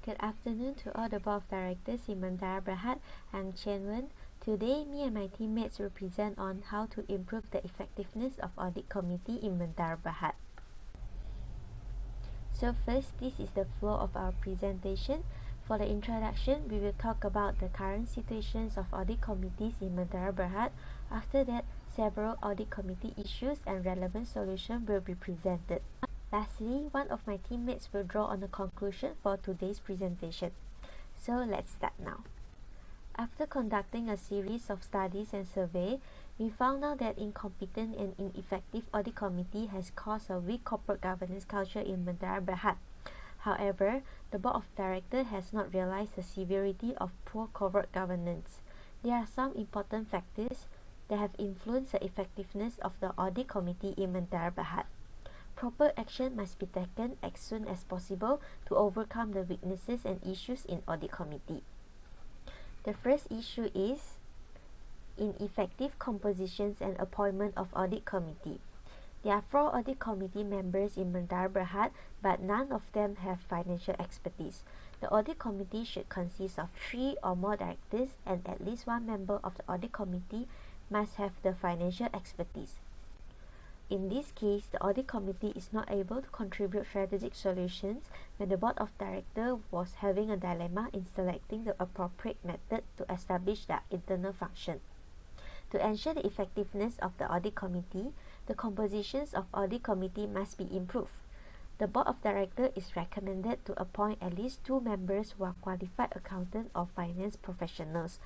Good afternoon to all the board of directors in Mentara Berhad. I'm Chen Wen. Today, me and my teammates will present on how to improve the effectiveness of audit committee in Mentara Berhad. So first, this is the flow of our presentation. For the introduction, we will talk about the current situations of audit committees in Mentara Berhad. After that, several audit committee issues and relevant solutions will be presented. Lastly, one of my teammates will draw on a conclusion for today's presentation. So let's start now. After conducting a series of studies and surveys, we found out that incompetent and ineffective audit committee has caused a weak corporate governance culture in Mentara Berhad. However, the board of directors has not realized the severity of poor corporate governance. There are some important factors that have influenced the effectiveness of the audit committee in Mentara Berhad. Proper action must be taken as soon as possible to overcome the weaknesses and issues in audit committee. The first issue is ineffective compositions and appointment of audit committee. There are 4 audit committee members in Mentara Berhad, but none of them have financial expertise. The audit committee should consist of 3 or more directors, and at least 1 member of the audit committee must have the financial expertise. In this case, the audit committee is not able to contribute strategic solutions when the board of directors was having a dilemma in selecting the appropriate method to establish their internal function. To ensure the effectiveness of the audit committee, the compositions of audit committee must be improved. The board of directors is recommended to appoint at least 2 members who are qualified accountant or finance professionals.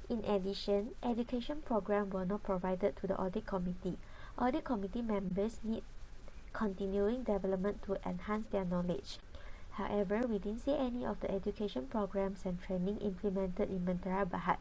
In addition, education programs were not provided to the audit committee. Audit committee members need continuing development to enhance their knowledge. However, we didn't see any of the education programs and training implemented in Mentara Berhad.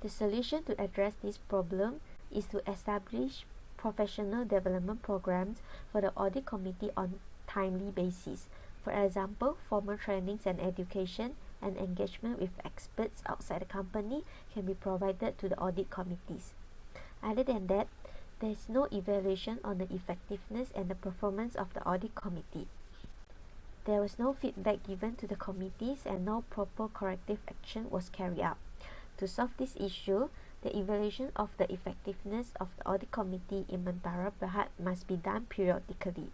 The solution to address this problem is to establish professional development programs for the audit committee on timely basis. For example, formal trainings and education and engagement with experts outside the company can be provided to the audit committees. Other than that, there is no evaluation on the effectiveness and the performance of the audit committee. There was no feedback given to the committees and no proper corrective action was carried out. To solve this issue, the evaluation of the effectiveness of the audit committee in Mentara Berhad must be done periodically.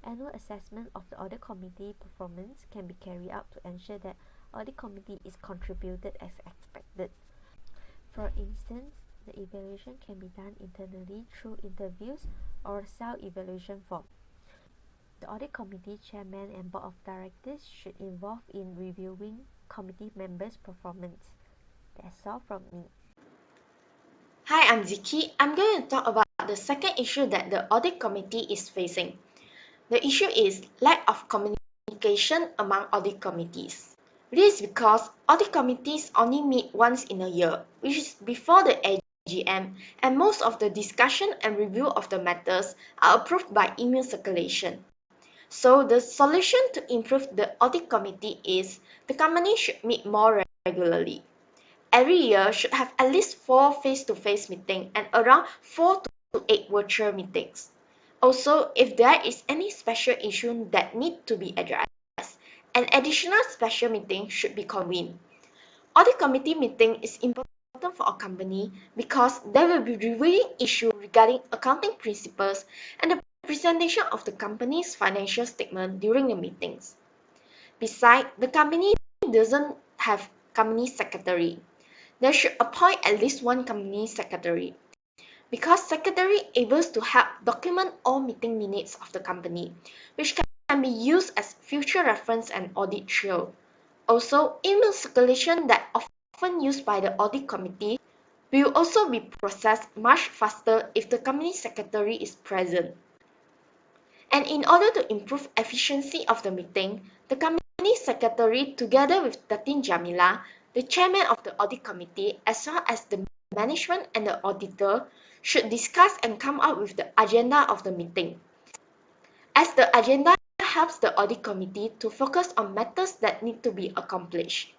Annual assessment of the audit committee performance can be carried out to ensure that audit committee is contributed as expected. For instance, the evaluation can be done internally through interviews or self-evaluation form. The audit committee chairman and board of directors should involve in reviewing committee members' performance. That's all from me. Hi, I'm Ziki. I'm going to talk about the second issue that the audit committee is facing. The issue is lack of communication among audit committees. This is because audit committees only meet once in a year, which is before the AGM, and most of the discussion and review of the matters are approved by email circulation. So the solution to improve the audit committee is the company should meet more regularly. Every year should have at least 4 face-to-face meetings and around 4 to 8 virtual meetings. Also, if there is any special issue that need to be addressed, an additional special meeting should be convened. Audit committee meeting is important for a company because they will be reviewing issues regarding accounting principles and the presentation of the company's financial statement during the meetings. Besides, the company doesn't have company secretary. They should appoint at least 1 company secretary, because secretary able to help document all meeting minutes of the company, which can be used as future reference and audit trail. Also, email circulation that often used by the audit committee will also be processed much faster if the company secretary is present. And in order to improve efficiency of the meeting, the company secretary together with Datin Jamila, the chairman of the audit committee, as well as the management and the auditor, should discuss and come up with the agenda of the meeting, as the agenda helps the audit committee to focus on matters that need to be accomplished.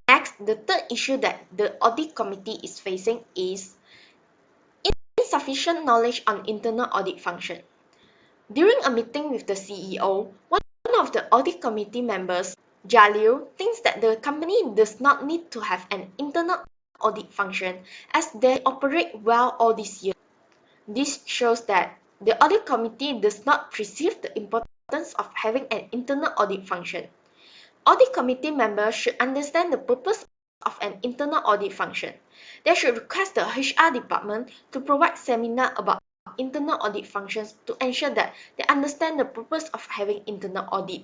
Next, the third issue that the audit committee is facing is insufficient knowledge on internal audit function. During a meeting with the CEO, one of the audit committee members, Jalil, thinks that the company does not need to have an internal audit function as they operate well all these years. This shows that the audit committee does not perceive the importance of having an internal audit function. Audit committee members should understand the purpose of an internal audit function. They should request the HR department to provide seminar about internal audit functions to ensure that they understand the purpose of having internal audit.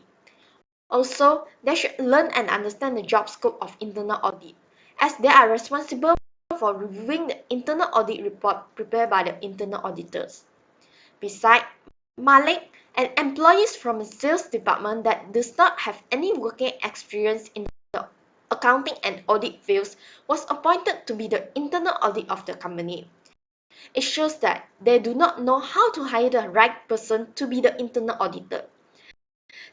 Also, they should learn and understand the job scope of internal audit, as they are responsible for reviewing the internal audit report prepared by the internal auditors. Besides, Malik, an employee from a sales department that does not have any working experience in the accounting and audit fields, was appointed to be the internal audit of the company. It shows that they do not know how to hire the right person to be the internal auditor.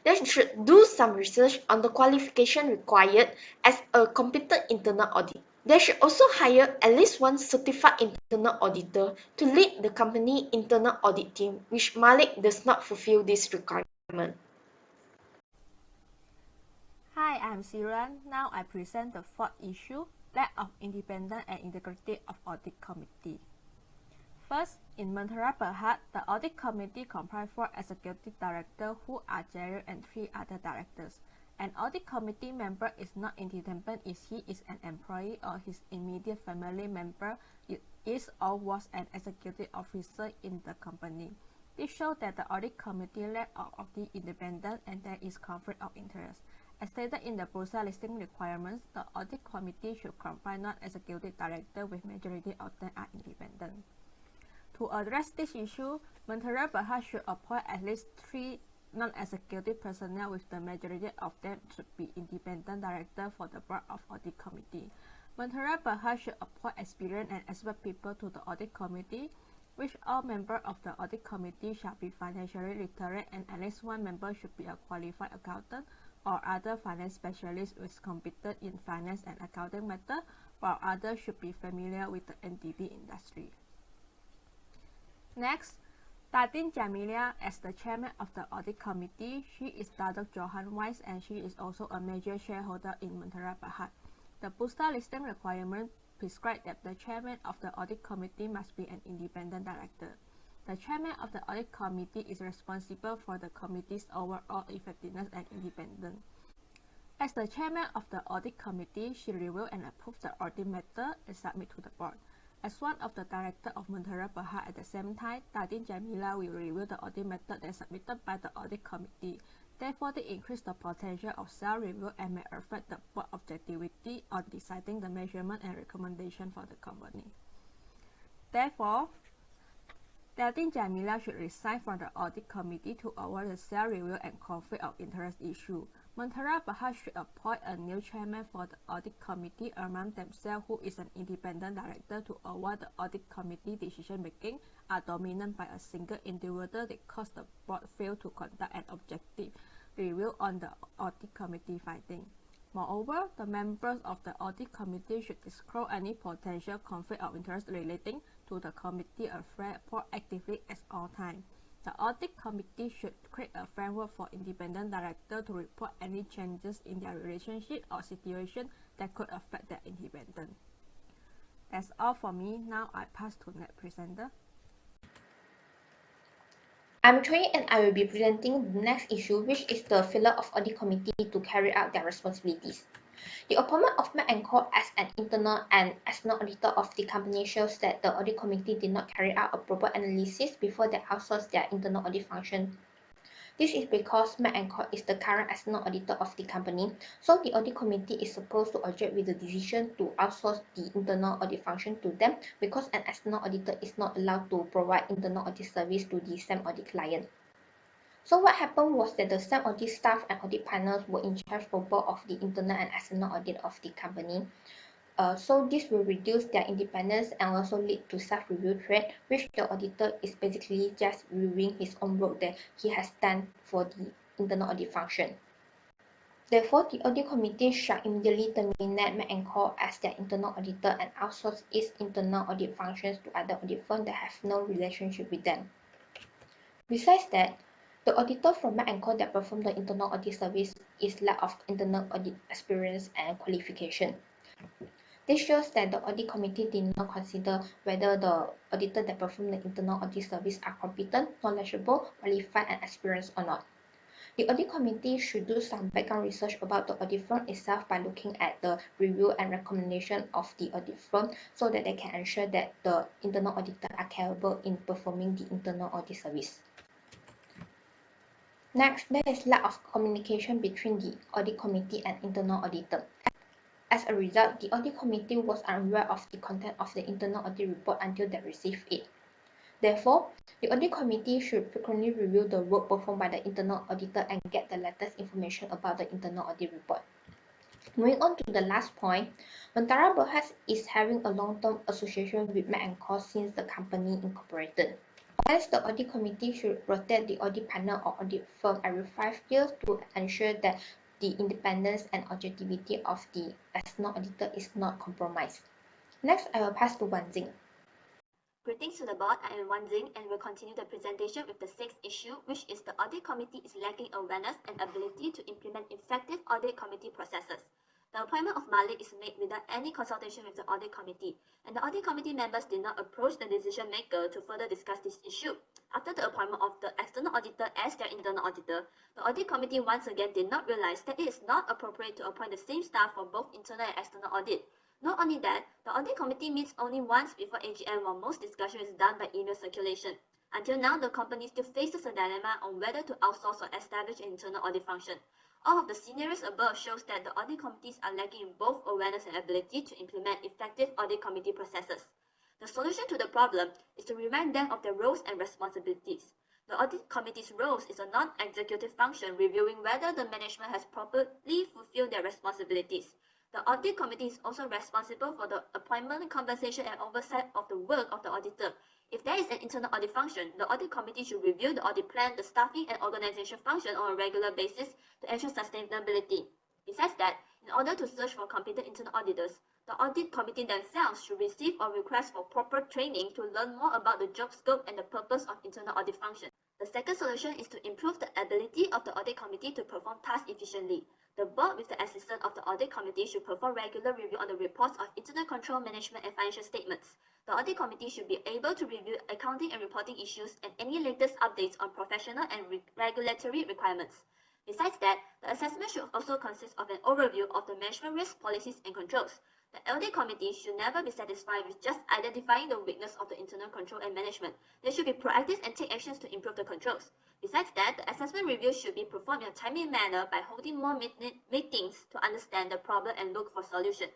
They should do some research on the qualification required as a competent internal auditor. They should also hire at least one certified internal auditor to lead the company internal audit team, which Malik does not fulfill this requirement. Hi, I'm Siran. Now I present the fourth issue, lack of independence and integrity of audit committee. First, in Mentara Berhad, the audit committee comprises 4 executive directors who are chair and 3 other directors. An audit committee member is not independent if he is an employee or his immediate family member is or was an executive officer in the company. This shows that the audit committee lacks audit independence and there is conflict of interest. As stated in the Bursa listing requirements, the audit committee should comprise non-executive directors with majority of them are independent. To address this issue, Mentara Berhad should appoint at least 3 non-executive personnel with the majority of them should be independent directors for the board of audit committee. Mentara Berhad should appoint experienced and expert people to the audit committee, which all members of the audit committee shall be financially literate and at least one member should be a qualified accountant or other finance specialist who is competent in finance and accounting matters, while others should be familiar with the NDB industry. Next, Tadin Jamilia as the chairman of the audit committee. She is daughter Johan Weiss and she is also a major shareholder in Mentara Berhad. The Bursa listing requirement prescribe that the chairman of the audit committee must be an independent director. The chairman of the audit committee is responsible for the committee's overall effectiveness and independence. As the chairman of the audit committee, she reviews and approves the audit matter and submit to the board. As one of the directors of Mentara Berhad at the same time, Tadin Jamila will review the audit method that is submitted by the audit committee. Therefore, they increase the potential of self-review and may affect the board objectivity on deciding the measurement and recommendation for the company. Therefore, Tadin Jamila should resign from the audit committee to avoid the self-review and conflict of interest issue. Mentara Berhad should appoint a new chairman for the audit committee among themselves who is an independent director to avoid the audit committee decision-making are dominated by a single individual that cause the board fail to conduct an objective review on the audit committee finding. Moreover, the members of the audit committee should disclose any potential conflict of interest relating to the committee affairs proactively at all times. The audit committee should create a framework for independent directors to report any changes in their relationship or situation that could affect their independence. That's all for me. Now I pass to next presenter. I'm Choi and I will be presenting the next issue, which is the failure of audit committee to carry out their responsibilities. The appointment of Mac & Co as an internal and external auditor of the company shows that the audit committee did not carry out a proper analysis before they outsourced their internal audit function. This is because Mac & Co is the current external auditor of the company, so the audit committee is supposed to object with the decision to outsource the internal audit function to them because an external auditor is not allowed to provide internal audit service to the same audit client. So what happened was that the same audit staff and audit partners were in charge for both of the internal and external audit of the company. So this will reduce their independence and also lead to self-review trade, which the auditor is basically just reviewing his own work that he has done for the internal audit function. Therefore, the audit committee shall immediately terminate Mac & Co as their internal auditor and outsource its internal audit functions to other audit firms that have no relationship with them. Besides that, The auditor from Mac & Co that performed the internal audit service is lack of internal audit experience and qualification. This shows that the audit committee did not consider whether the auditor that performed the internal audit service are competent, knowledgeable, qualified, and experienced or not. The audit committee should do some background research about the audit firm itself by looking at the review and recommendation of the audit firm so that they can ensure that the internal auditor are capable in performing the internal audit service. Next, there is lack of communication between the audit committee and internal auditor. As a result, the audit committee was unaware of the content of the internal audit report until they received it. Therefore, the audit committee should frequently review the work performed by the internal auditor and get the latest information about the internal audit report. Moving on to the last point, Mentara Berhad is having a long-term association with Mac & Co since the company incorporated. Hence, the audit committee should rotate the audit partner or audit firm every 5 years to ensure that the independence and objectivity of the external auditor is not compromised. Next, I will pass to Wan Jing. Greetings to the board, I am Wan Jing and will continue the presentation with the sixth issue, which is the audit committee is lacking awareness and ability to implement effective audit committee processes. The appointment of Malik is made without any consultation with the audit committee, and the audit committee members did not approach the decision maker to further discuss this issue. After the appointment of the external auditor as their internal auditor, the audit committee once again did not realize that it is not appropriate to appoint the same staff for both internal and external audit. Not only that, the audit committee meets only once before AGM while most discussion is done by email circulation. Until now, the company still faces a dilemma on whether to outsource or establish an internal audit function. All of the scenarios above shows that the audit committees are lacking in both awareness and ability to implement effective audit committee processes. The solution to the problem is to remind them of their roles and responsibilities. The audit committee's roles is a non-executive function reviewing whether the management has properly fulfilled their responsibilities. The audit committee is also responsible for the appointment, compensation, and oversight of the work of the auditor. If there is an internal audit function, the audit committee should review the audit plan, the staffing, and organization function on a regular basis to ensure sustainability. Besides that, in order to search for competent internal auditors, the audit committee themselves should receive or request for proper training to learn more about the job scope and the purpose of internal audit function. The second solution is to improve the ability of the audit committee to perform tasks efficiently. The board, with the assistance of the audit committee, should perform regular review on the reports of internal control, management, and financial statements. The audit committee should be able to review accounting and reporting issues and any latest updates on professional and regulatory requirements. Besides that, the assessment should also consist of an overview of the management risk, policies, and controls. The audit committee should never be satisfied with just identifying the weakness of the internal control and management. They should be proactive and take actions to improve the controls. Besides that, the assessment review should be performed in a timely manner by holding more meetings to understand the problem and look for solution.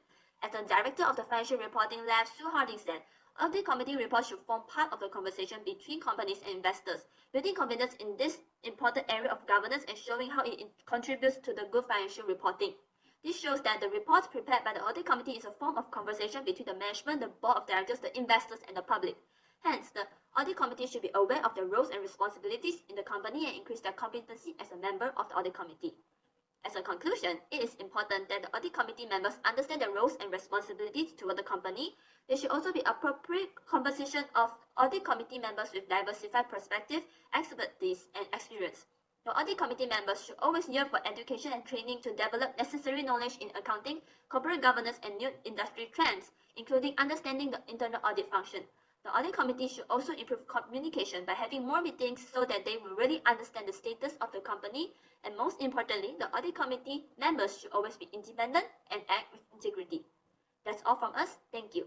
As the director of the Financial Reporting Lab, Sue Harding said, audit committee reports should form part of the conversation between companies and investors, building confidence in this important area of governance and showing how it contributes to the good financial reporting. This shows that the reports prepared by the audit committee is a form of conversation between the management, the board of directors, the investors, and the public. Hence, the audit committee should be aware of their roles and responsibilities in the company and increase their competency as a member of the audit committee. As a conclusion, it is important that the audit committee members understand their roles and responsibilities toward the company. There should also be appropriate composition of audit committee members with diversified perspective, expertise, and experience. The audit committee members should always yearn for education and training to develop necessary knowledge in accounting, corporate governance, and new industry trends, including understanding the internal audit function. The audit committee should also improve communication by having more meetings so that they will really understand the status of the company, and most importantly, the audit committee members should always be independent and act with integrity. That's all from us. Thank you.